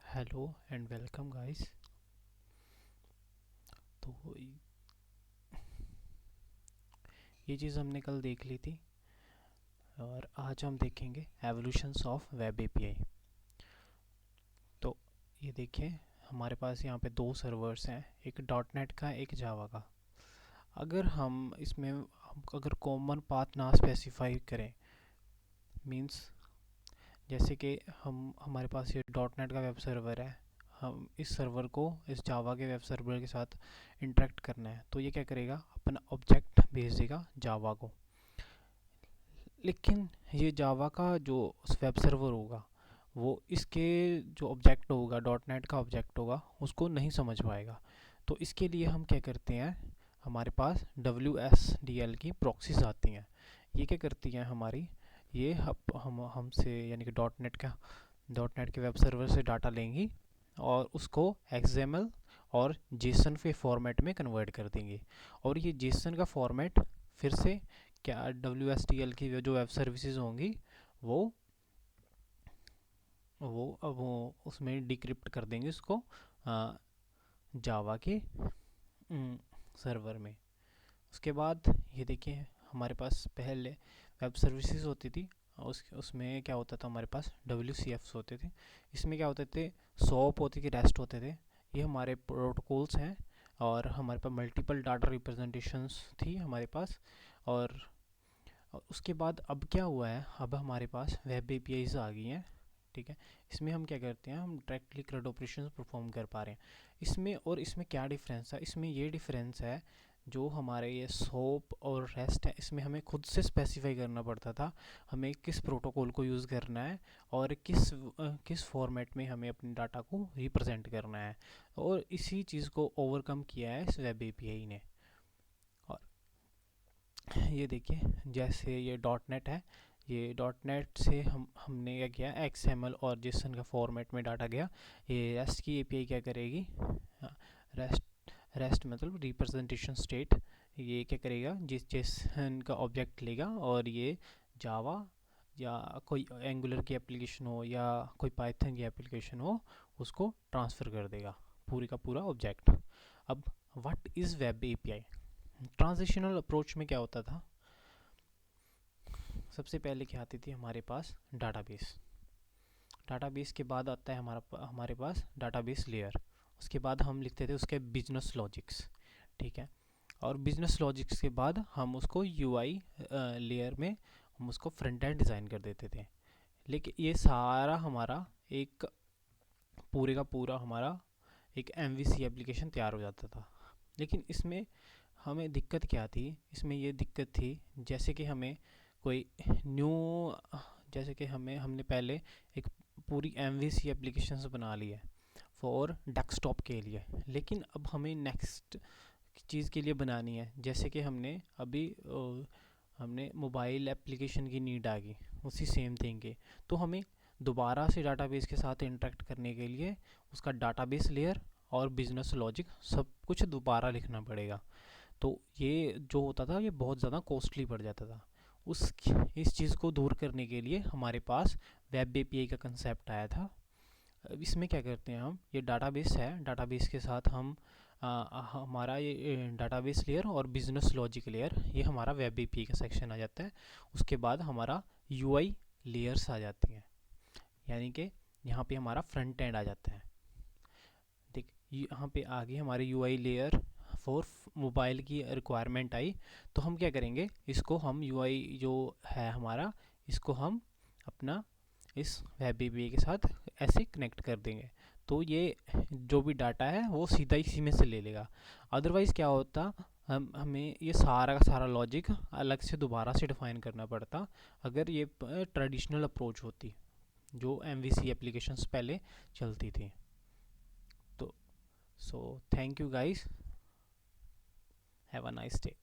Hello and welcome guys. तो ये चीज़ हमने कल देख ली थी और आज हम देखेंगे एवोल्यूशंस ऑफ वेब एपीआई। तो ये देखिए, हमारे पास यहाँ पे दो सर्वर्स हैं, एक डॉट नेट का एक जावा का। अगर हम इसमें अगर कॉमन पाथ ना स्पेसिफाई करें, मींस जैसे कि हमारे पास ये डॉट नेट का वेब सर्वर है, हम इस सर्वर को इस जावा के वेब सर्वर के साथ इंटरेक्ट करना है, तो ये क्या करेगा, अपना ऑब्जेक्ट भेज देगा जावा को। लेकिन ये जावा का जो वेब सर्वर होगा वो इसके जो ऑब्जेक्ट होगा, डॉट नेट का ऑब्जेक्ट होगा, उसको नहीं समझ पाएगा। तो इसके लिए हम क्या करते हैं, हमारे पास WSDL की प्रॉक्सीज आती हैं। ये क्या करती हैं हमारी, ये हमसे यानी कि डॉट नेट के वेब सर्वर से डाटा लेंगी और उसको XML और जेसन के फॉर्मेट में कन्वर्ट कर देंगे। और ये जेसन का फॉर्मेट फिर से क्या WSDL की जो वेब सर्विसेज होंगी वो वो उसमें डिक्रिप्ट कर देंगे उसको जावा के सर्वर में। उसके बाद ये देखिए, हमारे पास पहले वेब सर्विसेज होती थी, उसमें क्या होता था, हमारे पास WCFs होते थे। इसमें क्या होते थे, सोप होती थी, रेस्ट होते थे। ये हमारे प्रोटोकॉल्स हैं और हमारे पास मल्टीपल डाटा रिप्रेजेंटेशंस थी हमारे पास। और उसके बाद अब क्या हुआ है, अब हमारे पास वेब एपीआईज आ गई हैं। ठीक है, इसमें हम क्या करते हैं, हम डायरेक्टली CRUD ऑपरेशन परफॉर्म कर पा रहे हैं। इसमें और इसमें क्या डिफरेंस है, इसमें ये डिफरेंस है, जो हमारे ये सोप और रेस्ट है, इसमें हमें खुद से स्पेसिफाई करना पड़ता था हमें किस प्रोटोकॉल को यूज़ करना है और किस फॉर्मेट में हमें अपने डाटा को रिप्रेजेंट करना है। और इसी चीज़ को ओवरकम किया है इस वेब एपीआई ने। और ये देखिए, जैसे ये डॉट नेट है, ये डॉट नेट से हमने क्या किया, XML और जेसन का फॉर्मेट में डाटा गया। ये रेस्ट की एपीआई क्या करेगी, रेस्ट मतलब रिप्रेजेंटेशन स्टेट, ये क्या करेगा, जिस जेसन का ऑब्जेक्ट लेगा और ये जावा या कोई एंगुलर की एप्लीकेशन हो या कोई पाइथन की एप्लीकेशन हो, उसको ट्रांसफ़र कर देगा पूरी का पूरा ऑब्जेक्ट। अब what is web API. Transitional approach में क्या होता था, सबसे पहले क्या आती थी हमारे पास डाटाबेस। डाटाबेस के बाद आता है हमारे पास डाटाबेस लेयर। उसके बाद हम लिखते थे उसके बिजनेस लॉजिक्स। ठीक है, और बिजनेस लॉजिक्स के बाद हम उसको UI लेयर में हम उसको फ्रंट एंड डिज़ाइन कर देते थे। लेकिन ये सारा हमारा एक पूरे का पूरा हमारा एक MVC एप्लीकेशन तैयार हो जाता था। लेकिन इसमें हमें दिक्कत क्या थी, इसमें ये दिक्कत थी, जैसे कि हमें कोई न्यू जैसे कि हमने पहले एक पूरी MVC एप्लीकेशंस बना ली है फॉर डेस्कटॉप के लिए। लेकिन अब हमें नेक्स्ट चीज़ के लिए बनानी है, जैसे कि हमने मोबाइल एप्लीकेशन की नीड आ गई उसी सेम थिंग के। तो हमें दोबारा से डाटाबेस के साथ इंटरेक्ट करने के लिए उसका डाटाबेस लेयर और बिजनेस लॉजिक सब कुछ दोबारा लिखना पड़ेगा। तो ये जो होता था ये बहुत ज़्यादा कॉस्टली पड़ जाता था। उस इस चीज़ को दूर करने के लिए हमारे पास वेब एपीआई का कंसेप्ट आया था। अब इसमें क्या करते हैं, हम ये डाटाबेस है, डाटाबेस के साथ हम हमारा ये डाटाबेस लेयर और बिजनेस लॉजिक लेयर, ये हमारा वेब एपीआई का सेक्शन आ जाता है। उसके बाद हमारा UI लेयर्स आ जाती हैं, यानी कि यहाँ पे हमारा फ्रंट एंड आ जाता है। देख, यहाँ पे आगे हमारे UI लेयर फॉर मोबाइल की रिक्वायरमेंट आई। तो हम क्या करेंगे, इसको हम UI जो है हमारा, इसको हम अपना इस वेब एपीआई के साथ ऐसे कनेक्ट कर देंगे। तो ये जो भी डाटा है वो सीधा इसी में से ले लेगा। अदरवाइज़ क्या होता, हमें ये सारा का सारा लॉजिक अलग से दोबारा से डिफाइन करना पड़ता अगर ये ट्रेडिशनल अप्रोच होती जो MVC एप्लीकेशंस पहले चलती थी। तो so thank you guys, have a nice day.